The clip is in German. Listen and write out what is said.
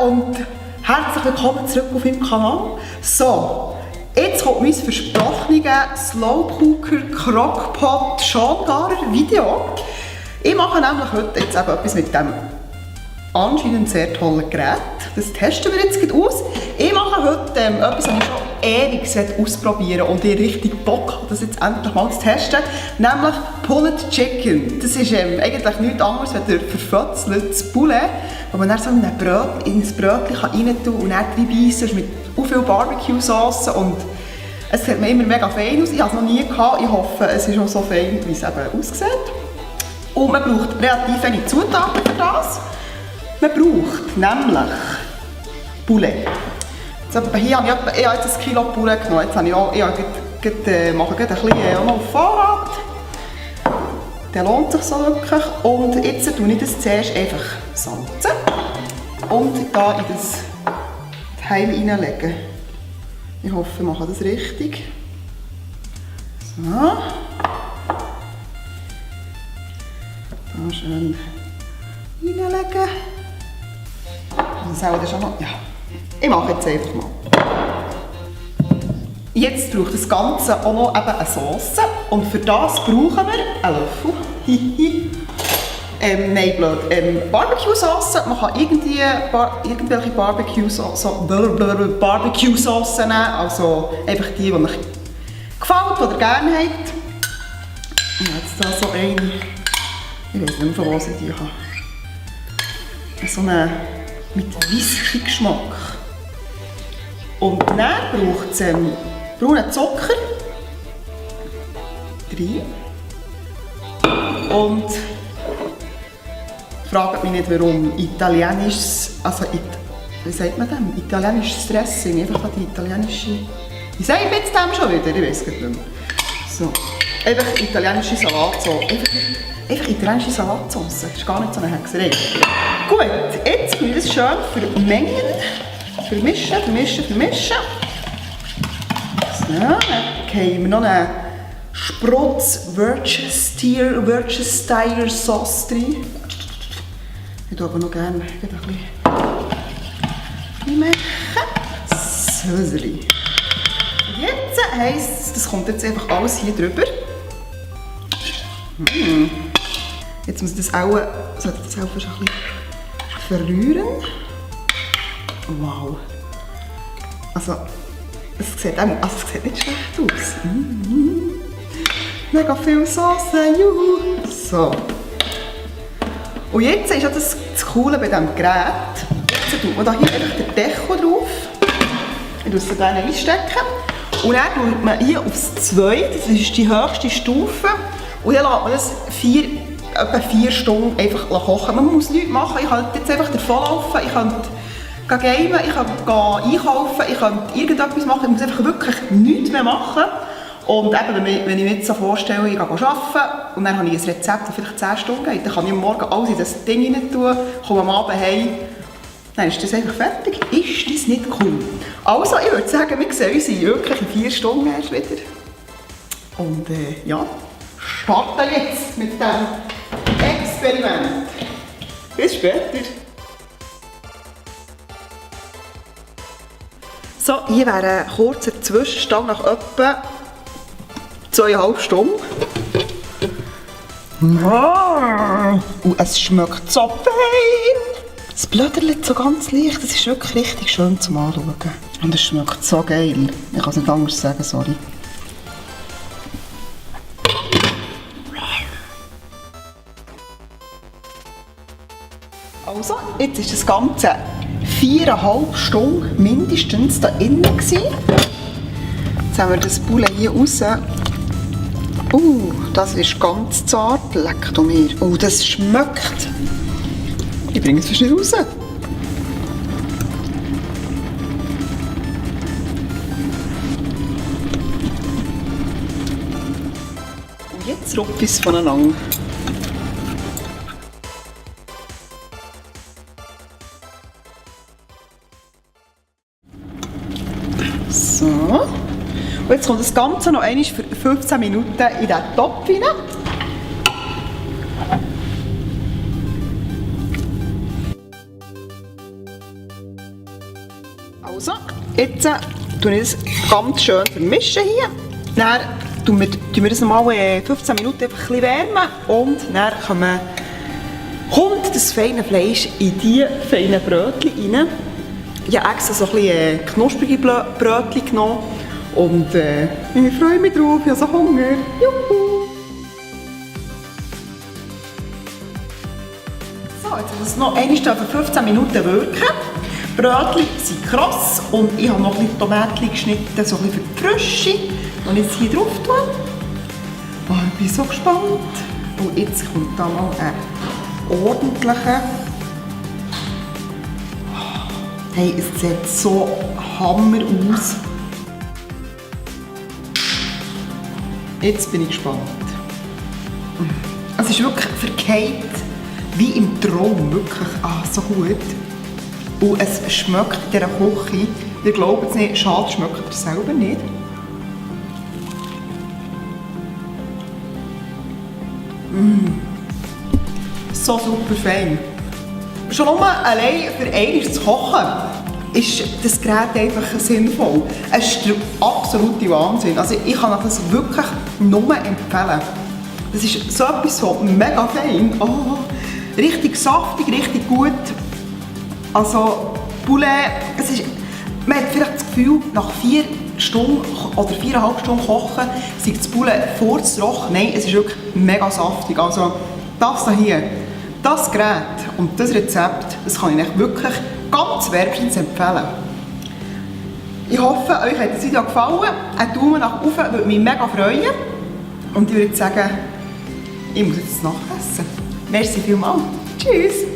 und herzlich willkommen zurück auf meinem Kanal. So, jetzt kommt mein versprochenes Slowcooker Crockpot Schongarer Video. Ich mache nämlich heute jetzt eben etwas mit dem anscheinend sehr tollen Gerät. Das testen wir jetzt aus. Ich mache heute etwas, das ich schon ewig ausprobieren und ich richtig Bock habe, das jetzt endlich mal zu testen. Nämlich Pulled Chicken. Das ist eigentlich nichts anderes als ein verfötzeltes Poulet, wo man dann so in ein Brötchen rein tun und dann reinbeissen mit viel Barbecue-Sauce. Und es sieht mir immer mega fein aus. Ich habe es noch nie gehabt. Ich hoffe, es ist auch so fein, wie es eben aussieht. Und man braucht relativ wenige Zutaten für das. Man braucht nämlich Poulet. Hier habe ich jetzt 1 Kilo Poulet genommen. Jetzt habe mache ich ein bisschen auf Vorrat. Der lohnt sich so wirklich. Und jetzt tue ich das zuerst einfach salzen und da in das Teil hineinlegen. Ich hoffe, ich mache das richtig. So. Da schön hineinlegen. Das auch schon noch. Ja. Ich mache jetzt einfach mal. Jetzt braucht das Ganze auch noch eben eine Sauce. Und für das brauchen wir einen Löffel. Nein, blöd. Barbecue-Sauce. Man kann irgendwelche Barbecue-Sauce nehmen. Also einfach die euch gefällt oder gerne habt. Ich habe jetzt da so eine. Ich weiß nicht mehr, von was ich die habe. So eine mit Whisky-Geschmack. Und dann braucht es braunen Zucker rein. Und fragt mich nicht, warum italienisches, wie sagt man dem? Italienisches Dressing, einfach die italienische. Wie sage ich jetzt dem schon wieder? Ich weiß es nicht mehr. So, einfach italienische Salatsauce. Einfach italienische Salatsauce. Das ist gar nicht so eine Hexerei. Gut, jetzt will ich das schön vermengen. Vermischen. So, dann geben wir noch einen Sprotz Worcestershire Sauce rein. Ich tue aber noch gerne ein bisschen machen. So. Jetzt heisst es, das kommt jetzt einfach alles hier drüber. Jetzt muss ich das auch, sollte ich das auch ein bisschen verrühren. Wow. Also, es sieht nicht schlecht aus. Mega viel Sauce, juhu. So. Und jetzt ist ja das Coole bei diesem Gerät. Jetzt tut man da hier einfach den Deckel drauf. Ich tue es dann einstecken. Und dann tut man hier aufs 2, das ist die höchste Stufe. Und dann lässt man das etwa 4 Stunden einfach kochen. Man muss nichts machen. Ich könnte jetzt einfach davonlaufen. Ich könnte gamen, ich kann einkaufen, ich kann irgendetwas machen, ich muss einfach wirklich nichts mehr machen. Und eben, wenn ich mir jetzt so vorstelle, ich gehe arbeiten und dann habe ich ein Rezept, das vielleicht 10 Stunden geht, dann kann ich am Morgen alles in das Ding rein tun, komme am Abend heim, dann ist das einfach fertig. Ist das nicht cool? Also, ich würde sagen, wir sehen uns wirklich in 4 Stunden erst wieder. Und ja, starten jetzt mit diesem Experiment. Bis später. So, hier wäre ein kurzer Zwischenstand nach etwa 2,5 Stunden. Und es schmeckt so fein. Es blöderlet so ganz leicht, das ist wirklich richtig schön zum Anschauen. Und es schmeckt so geil. Ich kann es nicht anders sagen, sorry. Also, jetzt ist das Ganze 4,5 Stunden mindestens da innen gewesen. Jetzt haben wir das Poulet hier raus. Das ist ganz zart. Leck du mir. Das schmeckt. Ich bringe es fast nicht raus. Und jetzt rupfe ich es voneinander. So. Und jetzt kommt das Ganze noch einmal für 15 Minuten in diesen Topf rein. Also, jetzt tue ich das ganz schön vermischen hier. Dann tun wir das nochmal 15 Minuten einfach ein bisschen wärmen und dann kommt das feine Fleisch in diese feinen Brötchen rein. Ich habe extra so ein bisschen knusprige Brötchen genommen und ich freue mich drauf, ich habe so Hunger. Juhu! So, jetzt muss es noch einmal für 15 Minuten wirken. Die Brötchen sind kross und ich habe noch ein bisschen Tomaten geschnitten, so ein bisschen für die Frische, die ich jetzt hier drauf tue. Oh, ich bin so gespannt. Und jetzt kommt da mal ein ordentlicher. Hey, es sieht so hammer aus. Jetzt bin ich gespannt. Es ist wirklich verkehrt wie im Traum, wirklich so gut. Und es schmeckt in dieser Küche, ihr glaubt es nicht, schade, schmeckt ihr selber nicht. So super fein. Schon nur allein für einmal zu kochen, ist das Gerät einfach sinnvoll. Es ist der absolute Wahnsinn. Also ich kann euch das wirklich nur empfehlen. Das ist so etwas so mega fein. Oh, richtig saftig, richtig gut. Also Poulet, man hat vielleicht das Gefühl, nach 4 Stunden oder 4,5 Stunden kochen, sei das Poulet furztrocken. Nein, es ist wirklich mega saftig. Also das hier, das Gerät und das Rezept, das kann ich euch wirklich ganz wärmstens empfehlen. Ich hoffe, euch hat das Video gefallen. Ein Daumen nach oben würde mich mega freuen. Und ich würde sagen, ich muss jetzt nachessen. Merci vielmals. Tschüss.